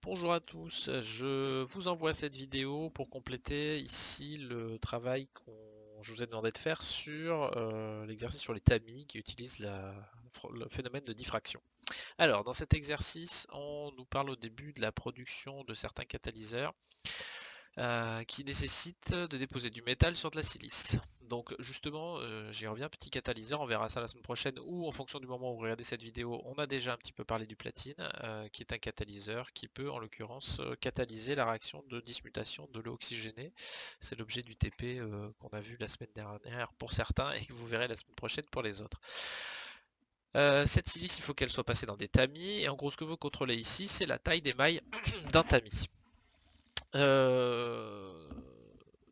Bonjour à tous, je vous envoie cette vidéo pour compléter ici le travail je vous ai demandé de faire sur l'exercice sur les tamis qui utilisent le phénomène de diffraction. Alors, dans cet exercice, on nous parle au début de la production de certains catalyseurs qui nécessitent de déposer du métal sur de la silice. Donc justement, j'y reviens, petit catalyseur, on verra ça la semaine prochaine ou en fonction du moment où vous regardez cette vidéo, on a déjà un petit peu parlé du platine, qui est un catalyseur qui peut en l'occurrence catalyser la réaction de dismutation de l'eau oxygénée. C'est l'objet du TP qu'on a vu la semaine dernière pour certains et que vous verrez la semaine prochaine pour les autres. Cette silice, il faut qu'elle soit passée dans des tamis et en gros ce que vous contrôlez ici, c'est la taille des mailles d'un tamis. Euh,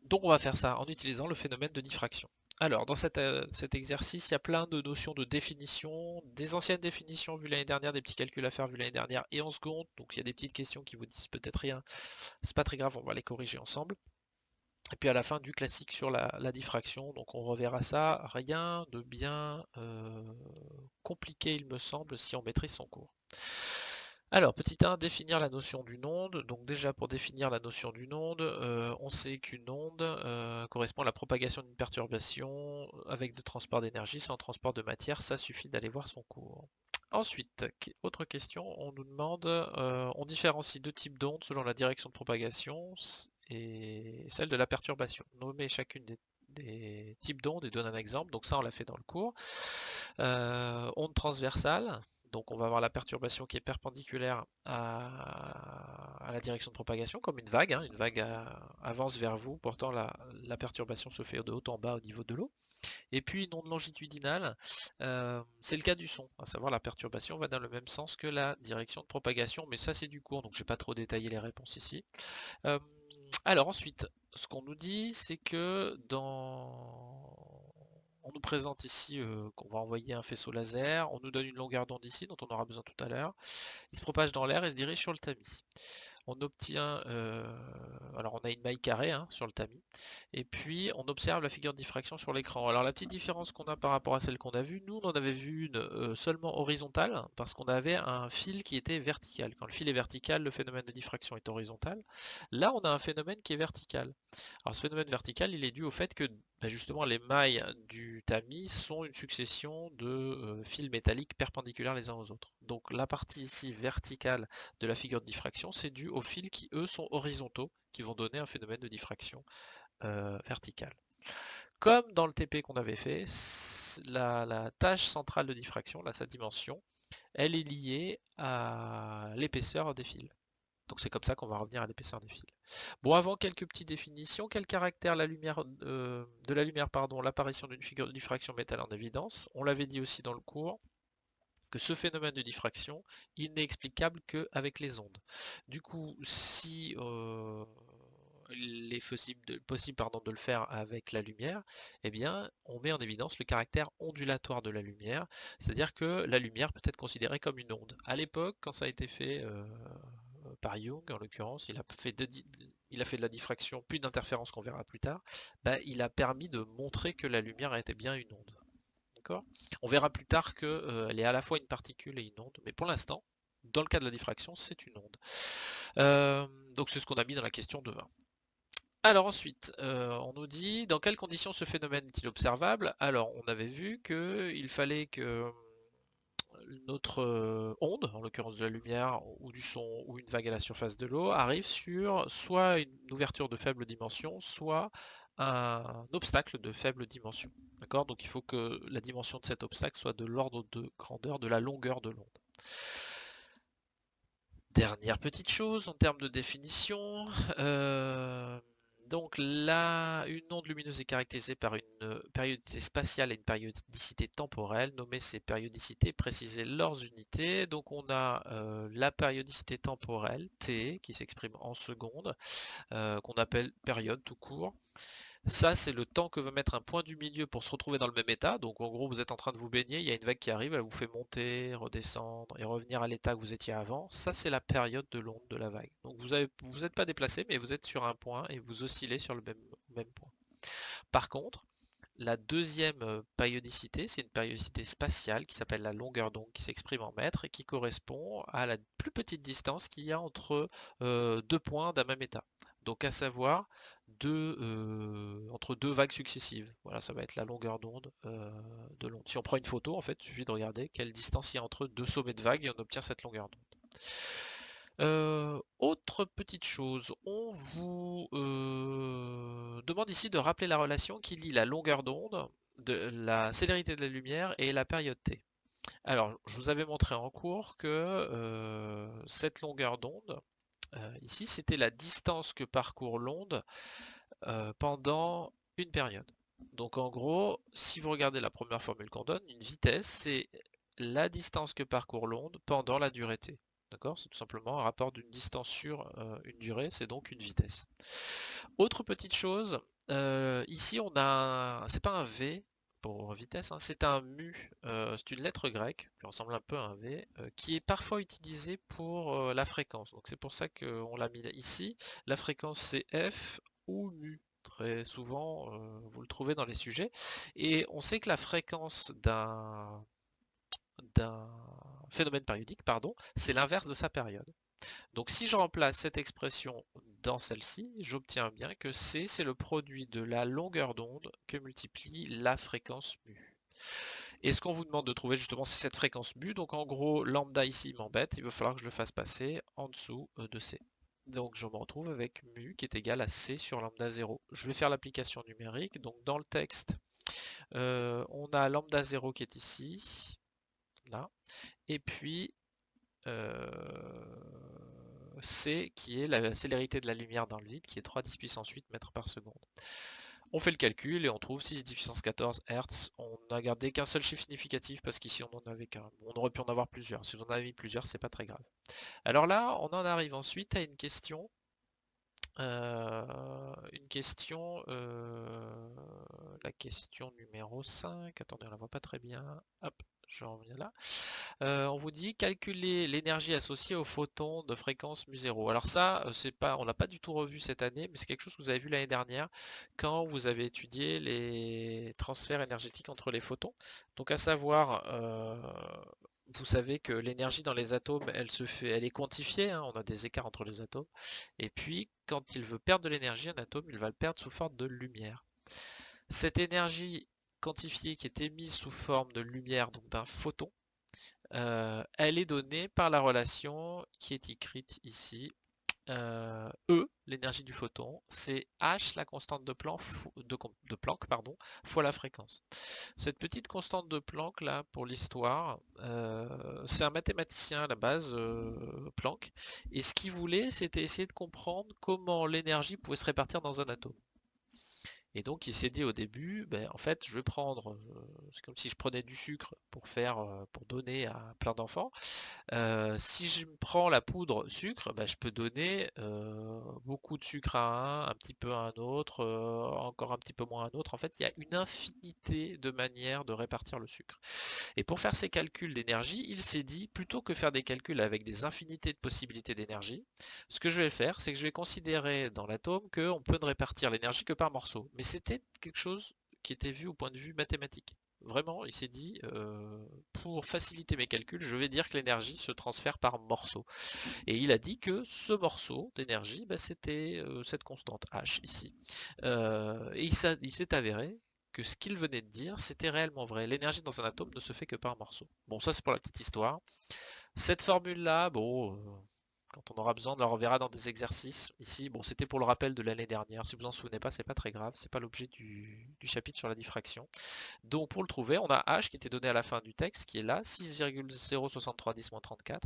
Donc on va faire ça en utilisant le phénomène de diffraction. Alors dans cet exercice, il y a plein de notions de définition, des anciennes définitions vues l'année dernière, des petits calculs à faire vus l'année dernière et en seconde, donc il y a des petites questions qui vous disent peut-être rien, c'est pas très grave, on va les corriger ensemble. Et puis à la fin du classique sur la diffraction, donc on reverra ça, rien de bien compliqué il me semble si on maîtrise son cours. Alors, petit 1, définir la notion d'une onde. Donc déjà, pour définir la notion d'une onde, on sait qu'une onde correspond à la propagation d'une perturbation avec de transport d'énergie sans transport de matière. Ça suffit d'aller voir son cours. Ensuite, autre question, on nous demande, on différencie deux types d'ondes selon la direction de propagation et celle de la perturbation. Nommer chacune des types d'ondes et donne un exemple. Donc ça, on l'a fait dans le cours. Onde transversale. Donc on va avoir la perturbation qui est perpendiculaire à la direction de propagation, comme une vague. Une vague avance vers vous, pourtant la perturbation se fait de haut en bas au niveau de l'eau. Et puis une onde longitudinale, c'est le cas du son, à savoir la perturbation va dans le même sens que la direction de propagation, mais ça c'est du cours, donc je ne vais pas trop détailler les réponses ici. Alors ensuite, ce qu'on nous dit, c'est que on nous présente ici qu'on va envoyer un faisceau laser, on nous donne une longueur d'onde ici, dont on aura besoin tout à l'heure. Il se propage dans l'air et se dirige sur le tamis. On obtient, alors on a une maille carrée sur le tamis, et puis on observe la figure de diffraction sur l'écran. Alors la petite différence qu'on a par rapport à celle qu'on a vue, nous on en avait vu une seulement horizontale, parce qu'on avait un fil qui était vertical. Quand le fil est vertical, le phénomène de diffraction est horizontal. Là on a un phénomène qui est vertical. Alors ce phénomène vertical, il est dû au fait que justement les mailles du tamis sont une succession de fils métalliques perpendiculaires les uns aux autres. Donc la partie ici verticale de la figure de diffraction, c'est dû aux fils qui eux sont horizontaux, qui vont donner un phénomène de diffraction verticale. Comme dans le TP qu'on avait fait, la tâche centrale de diffraction, là, sa dimension, elle est liée à l'épaisseur des fils. Donc c'est comme ça qu'on va revenir à l'épaisseur des fils. Bon, avant quelques petites définitions, quel caractère de la lumière, pardon, l'apparition d'une figure de diffraction met-elle en évidence? On l'avait dit aussi dans le cours, que ce phénomène de diffraction, il n'est explicable qu'avec les ondes. Du coup, si il est possible de le faire avec la lumière, eh bien, on met en évidence le caractère ondulatoire de la lumière, c'est-à-dire que la lumière peut être considérée comme une onde. À l'époque, quand ça a été fait par Young, en l'occurrence, il a fait de la diffraction, puis d'interférence qu'on verra plus tard, il a permis de montrer que la lumière était bien une onde. D'accord? On verra plus tard qu'elle est à la fois une particule et une onde, mais pour l'instant, dans le cas de la diffraction, c'est une onde. Donc c'est ce qu'on a mis dans la question de 1. Alors ensuite, on nous dit dans quelles conditions ce phénomène est-il observable? Alors on avait vu qu'il fallait que notre onde, en l'occurrence de la lumière ou du son ou une vague à la surface de l'eau, arrive sur soit une ouverture de faible dimension, soit un obstacle de faible dimension. D'accord? Donc il faut que la dimension de cet obstacle soit de l'ordre de grandeur de la longueur de l'onde. Dernière petite chose en termes de définition, donc là, une onde lumineuse est caractérisée par une périodicité spatiale et une périodicité temporelle. Nommer ces périodicités, préciser leurs unités. Donc on a la périodicité temporelle, T, qui s'exprime en secondes, qu'on appelle période tout court. Ça, c'est le temps que va mettre un point du milieu pour se retrouver dans le même état. Donc en gros, vous êtes en train de vous baigner, il y a une vague qui arrive, elle vous fait monter, redescendre et revenir à l'état que vous étiez avant. Ça, c'est la période de l'onde de la vague. Donc vous n'êtes pas déplacé, mais vous êtes sur un point et vous oscillez sur le même point. Par contre, La deuxième périodicité, c'est une périodicité spatiale qui s'appelle la longueur d'onde, qui s'exprime en mètres et qui correspond à la plus petite distance qu'il y a entre deux points d'un même état. Donc à savoir entre deux vagues successives. Voilà, ça va être la longueur d'onde de l'onde. Si on prend une photo, en fait, il suffit de regarder quelle distance il y a entre deux sommets de vagues et on obtient cette longueur d'onde. Autre petite chose, on vous demande ici de rappeler la relation qui lie la longueur d'onde, de la célérité de la lumière et la période t. Alors, je vous avais montré en cours que cette longueur d'onde, ici, c'était la distance que parcourt l'onde pendant une période. Donc en gros, si vous regardez la première formule qu'on donne, une vitesse, c'est la distance que parcourt l'onde pendant la durée t. D'accord? C'est tout simplement un rapport d'une distance sur une durée, c'est donc une vitesse. Autre petite chose, ici on a, c'est pas un V pour vitesse, hein, c'est un mu, c'est une lettre grecque qui ressemble un peu à un V, qui est parfois utilisée pour la fréquence. Donc c'est pour ça qu'on l'a mis ici. La fréquence c'est F ou mu. Très souvent, vous le trouvez dans les sujets. Et on sait que la fréquence d'un phénomène périodique, pardon, c'est l'inverse de sa période. Donc si je remplace cette expression dans celle-ci, j'obtiens bien que C, c'est le produit de la longueur d'onde que multiplie la fréquence mu. Et ce qu'on vous demande de trouver justement, c'est cette fréquence mu. Donc en gros, lambda ici m'embête, il va falloir que je le fasse passer en dessous de C. Donc je me retrouve avec mu qui est égal à C sur lambda 0. Je vais faire l'application numérique. Donc dans le texte, on a lambda 0 qui est ici, là, et puis C qui est la célérité de la lumière dans le vide, qui est 3 10 puissance 8 mètres par seconde. On fait le calcul et on trouve 6 10 puissance 14 Hz. On n'a gardé qu'un seul chiffre significatif parce qu'ici on en avait qu'un. On aurait pu en avoir plusieurs. Si on en avait mis plusieurs, c'est pas très grave. Alors là, on en arrive ensuite à une question. La question numéro 5. Attendez, on la voit pas très bien. Hop, je reviens là. On vous dit calculer l'énergie associée aux photons de fréquence mu0. Alors ça, c'est pas, on l'a pas du tout revu cette année, mais c'est quelque chose que vous avez vu l'année dernière quand vous avez étudié les transferts énergétiques entre les photons. Donc à savoir, vous savez que l'énergie dans les atomes, elle est quantifiée, hein, on a des écarts entre les atomes. Et puis, quand il veut perdre de l'énergie, un atome, il va le perdre sous forme de lumière. Cette énergie quantifiée qui est émise sous forme de lumière, donc d'un photon, elle est donnée par la relation qui est écrite ici. E, l'énergie du photon, c'est H, la constante de Planck, fois la fréquence. Cette petite constante de Planck, là, pour l'histoire, c'est un mathématicien à la base, Planck, et ce qu'il voulait, c'était essayer de comprendre comment l'énergie pouvait se répartir dans un atome. Et donc il s'est dit au début, ben, en fait, je vais prendre, c'est comme si je prenais du sucre pour donner à plein d'enfants. Si je prends la poudre sucre, bah, je peux donner beaucoup de sucre à un petit peu à un autre, encore un petit peu moins à un autre. En fait, il y a une infinité de manières de répartir le sucre. Et pour faire ces calculs d'énergie, il s'est dit, plutôt que faire des calculs avec des infinités de possibilités d'énergie, ce que je vais faire, c'est que je vais considérer dans l'atome qu'on peut ne répartir l'énergie que par morceaux. Mais c'était quelque chose qui était vu au point de vue mathématique. Vraiment, il s'est dit, pour faciliter mes calculs, je vais dire que l'énergie se transfère par morceaux. Et il a dit que ce morceau d'énergie, bah, c'était cette constante H ici. Et il s'est avéré que ce qu'il venait de dire, c'était réellement vrai. L'énergie dans un atome ne se fait que par morceaux. Bon, ça c'est pour la petite histoire. Cette formule-là, bon, quand on aura besoin, on la reverra dans des exercices. Ici, bon, c'était pour le rappel de l'année dernière. Si vous en souvenez pas, c'est pas très grave. C'est pas l'objet du chapitre sur la diffraction. Donc pour le trouver, on a H qui était donné à la fin du texte, qui est là, 6,07310-34,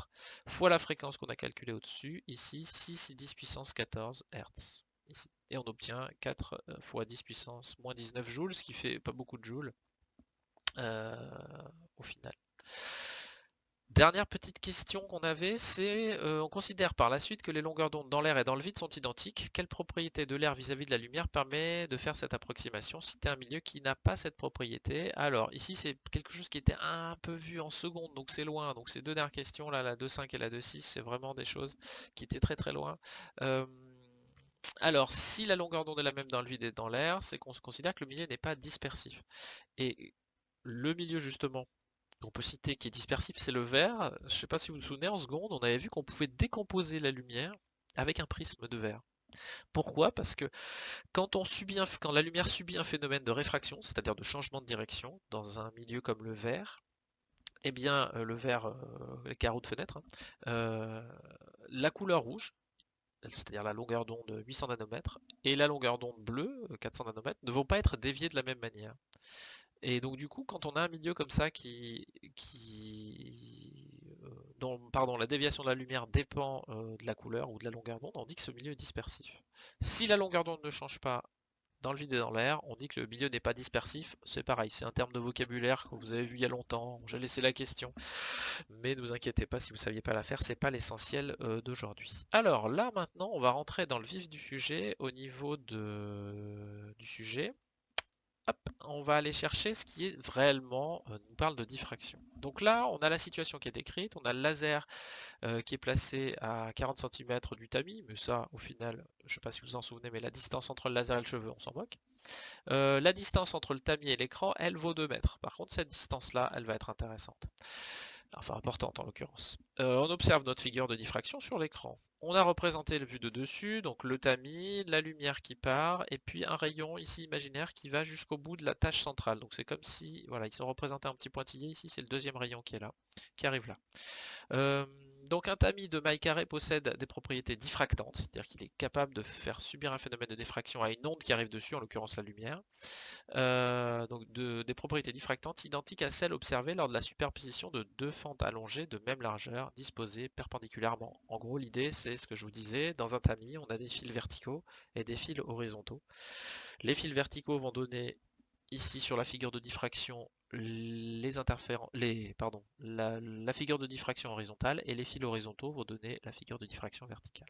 fois la fréquence qu'on a calculée au-dessus, ici 6 10 puissance 14 Hz. Ici. Et on obtient 4 fois 10 puissance moins 19 joules, ce qui fait pas beaucoup de joules au final. Dernière petite question qu'on avait, c'est on considère par la suite que les longueurs d'onde dans l'air et dans le vide sont identiques. Quelle propriété de l'air vis-à-vis de la lumière permet de faire cette approximation? Citer un milieu qui n'a pas cette propriété. Alors ici c'est quelque chose qui était un peu vu en seconde, donc c'est loin. Donc ces deux dernières questions là, la 2.5 et la 2.6, c'est vraiment des choses qui étaient très très loin. Alors, si la longueur d'onde est la même dans le vide et dans l'air, c'est qu'on se considère que le milieu n'est pas dispersif. Et le milieu, justement, qu'on peut citer qui est dispersif, c'est le verre. Je ne sais pas si vous vous souvenez, en seconde, on avait vu qu'on pouvait décomposer la lumière avec un prisme de verre. Pourquoi? Parce que quand la lumière subit un phénomène de réfraction, c'est-à-dire de changement de direction, dans un milieu comme le verre, eh bien, le verre, les carreaux de fenêtre, hein, la couleur rouge, c'est-à-dire la longueur d'onde 800 nanomètres, et la longueur d'onde bleue, 400 nanomètres, ne vont pas être déviées de la même manière. Et donc du coup, quand on a un milieu comme ça dont pardon, la déviation de la lumière dépend de la couleur ou de la longueur d'onde, on dit que ce milieu est dispersif. Si la longueur d'onde ne change pas dans le vide et dans l'air, on dit que le milieu n'est pas dispersif. C'est pareil, c'est un terme de vocabulaire que vous avez vu il y a longtemps. J'ai laissé la question, mais ne vous inquiétez pas si vous ne saviez pas la faire, c'est pas l'essentiel d'aujourd'hui. Alors là maintenant, on va rentrer dans le vif du sujet au niveau du sujet. Hop, on va aller chercher ce qui est réellement nous parle de diffraction. Donc là, on a la situation qui est décrite, on a le laser qui est placé à 40 cm du tamis, mais ça, au final, je ne sais pas si vous vous en souvenez, mais la distance entre le laser et le cheveu, on s'en moque. La distance entre le tamis et l'écran, elle vaut 2 mètres. Par contre, cette distance-là, elle va être intéressante. Enfin, importante en l'occurrence. On observe notre figure de diffraction sur l'écran. On a représenté le vue de dessus, donc le tamis, la lumière qui part, et puis un rayon ici imaginaire qui va jusqu'au bout de la tâche centrale. Donc c'est comme si, voilà, ils ont représenté un petit pointillé ici, c'est le deuxième rayon qui est là, qui arrive là. Donc un tamis de maille carrée possède des propriétés diffractantes, c'est-à-dire qu'il est capable de faire subir un phénomène de diffraction à une onde qui arrive dessus, en l'occurrence la lumière. Donc des propriétés diffractantes identiques à celles observées lors de la superposition de deux fentes allongées de même largeur disposées perpendiculairement. En gros, l'idée, c'est ce que je vous disais, dans un tamis, on a des fils verticaux et des fils horizontaux. Les fils verticaux vont donner ici sur la figure de diffraction la figure de diffraction horizontale, et les fils horizontaux vont donner la figure de diffraction verticale.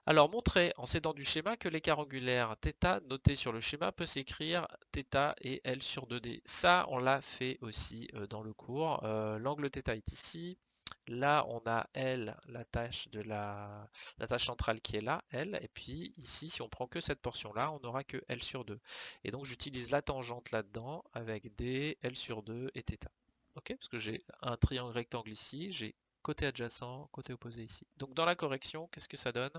Alors montrer en s'aidant du schéma que l'écart angulaire θ noté sur le schéma peut s'écrire θ et L sur 2D. Ça, on l'a fait aussi dans le cours. L'angle θ est ici. Là, on a L, la tâche centrale qui est là, L, et puis ici, si on prend que cette portion-là, on n'aura que L sur 2. Et donc, j'utilise la tangente là-dedans avec D, L sur 2 et θ. Ok, parce que j'ai un triangle rectangle ici, j'ai côté adjacent, côté opposé ici. Donc, dans la correction, qu'est-ce que ça donne?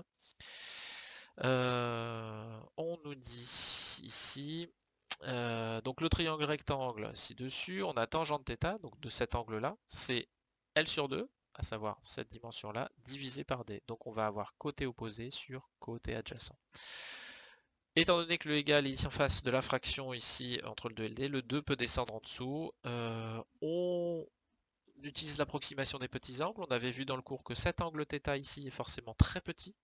On nous dit ici, donc le triangle rectangle ci-dessus, on a tangente θ, donc de cet angle-là, c'est L sur 2, à savoir cette dimension-là, divisé par D. Donc on va avoir côté opposé sur côté adjacent. Étant donné que le égal est ici en face de la fraction ici entre le 2 et le D, le 2 peut descendre en dessous. On utilise l'approximation des petits angles. On avait vu dans le cours que cet angle θ ici est forcément très petit.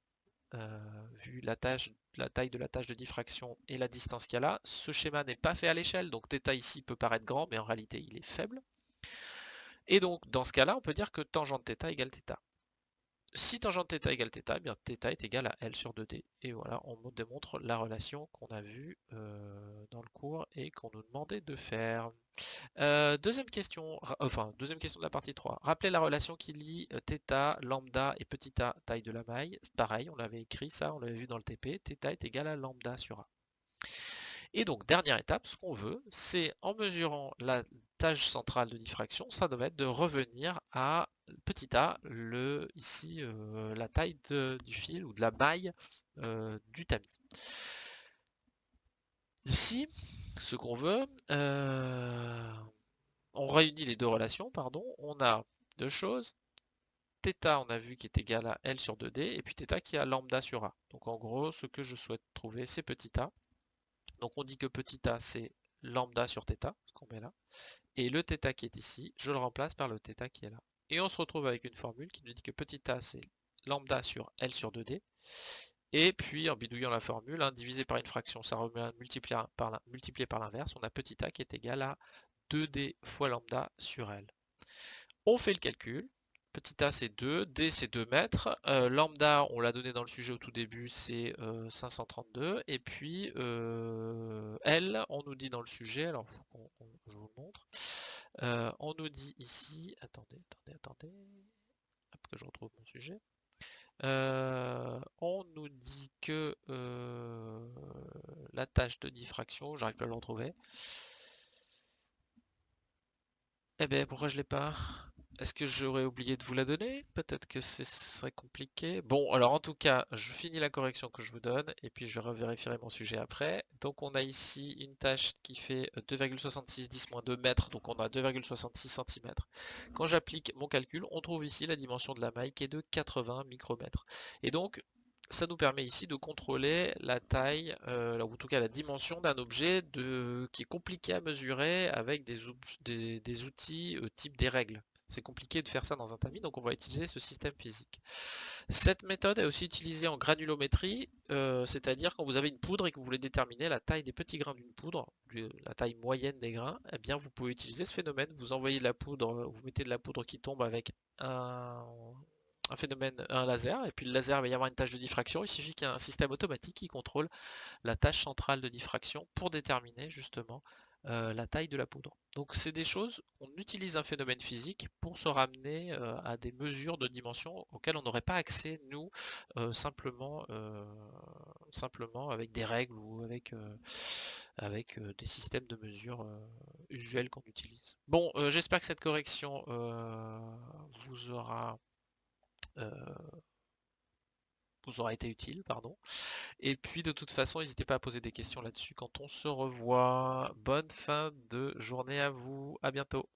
Vu la taille de la tâche de diffraction et la distance qu'il y a là. Ce schéma n'est pas fait à l'échelle, donc θ ici peut paraître grand, mais en réalité il est faible. Et donc dans ce cas-là, on peut dire que tangente θ égale θ. Si tangente θ égale θ, eh bien θ est égal à L sur 2D. Et voilà, on démontre la relation qu'on a vue dans le cours et qu'on nous demandait de faire. Deuxième question de la partie 3. Rappelez la relation qui lie θ, lambda et petit a, taille de la maille. Pareil, on l'avait écrit ça, on l'avait vu dans le TP. θ est égal à lambda sur a. Et donc, dernière étape, ce qu'on veut, c'est en mesurant la tâche centrale de diffraction, ça doit être de revenir à petit a, ici, la taille du fil ou de la maille du tamis. Ici, ce qu'on veut, on réunit les deux relations, pardon, on a deux choses. θ, on a vu qui est égal à L sur 2D, et puis θ qui est à lambda sur A. Donc en gros, ce que je souhaite trouver, c'est petit a. Donc on dit que petit a, c'est lambda sur θ, ce qu'on met là. Et le θ qui est ici, je le remplace par le θ qui est là. Et on se retrouve avec une formule qui nous dit que petit a, c'est lambda sur L sur 2D. Et puis, en bidouillant la formule, divisé par une fraction, ça remet multiplié par l'inverse, on a petit a qui est égal à 2D fois lambda sur L. On fait le calcul. Petit a c'est 2, D c'est 2 mètres, lambda on l'a donné dans le sujet au tout début c'est 532, et puis L on nous dit dans le sujet, alors je vous le montre, on nous dit ici, attendez, hop, que je retrouve mon sujet, on nous dit que la tâche de diffraction, j'arrive pas à le retrouver. Eh ben pourquoi je l'ai pas? Est-ce que j'aurais oublié de vous la donner? Peut-être que ce serait compliqué. Bon, alors en tout cas, je finis la correction que je vous donne et puis je revérifierai mon sujet après. Donc on a ici une tâche qui fait 2,6610-2 mètres, donc on a 2,66 cm. Quand j'applique mon calcul, on trouve ici la dimension de la maille qui est de 80 micromètres. Et donc, ça nous permet ici de contrôler la taille, ou en tout cas la dimension d'un objet qui est compliqué à mesurer avec des outils type des règles. C'est compliqué de faire ça dans un tamis, donc on va utiliser ce système physique. Cette méthode est aussi utilisée en granulométrie, c'est-à-dire quand vous avez une poudre et que vous voulez déterminer la taille des petits grains d'une poudre, la taille moyenne des grains, eh bien vous pouvez utiliser ce phénomène. Vous envoyez de la poudre, vous mettez de la poudre qui tombe avec un laser, et puis le laser va y avoir une tâche de diffraction. Il suffit qu'il y ait un système automatique qui contrôle la tâche centrale de diffraction pour déterminer justement la taille de la poudre. Donc c'est des choses, on utilise un phénomène physique pour se ramener à des mesures de dimension auxquelles on n'aurait pas accès nous simplement avec des règles ou avec des systèmes de mesure usuels qu'on utilise. Bon, j'espère que cette correction vous aura été utile, pardon. Et puis de toute façon, n'hésitez pas à poser des questions là-dessus quand on se revoit. Bonne fin de journée à vous, à bientôt.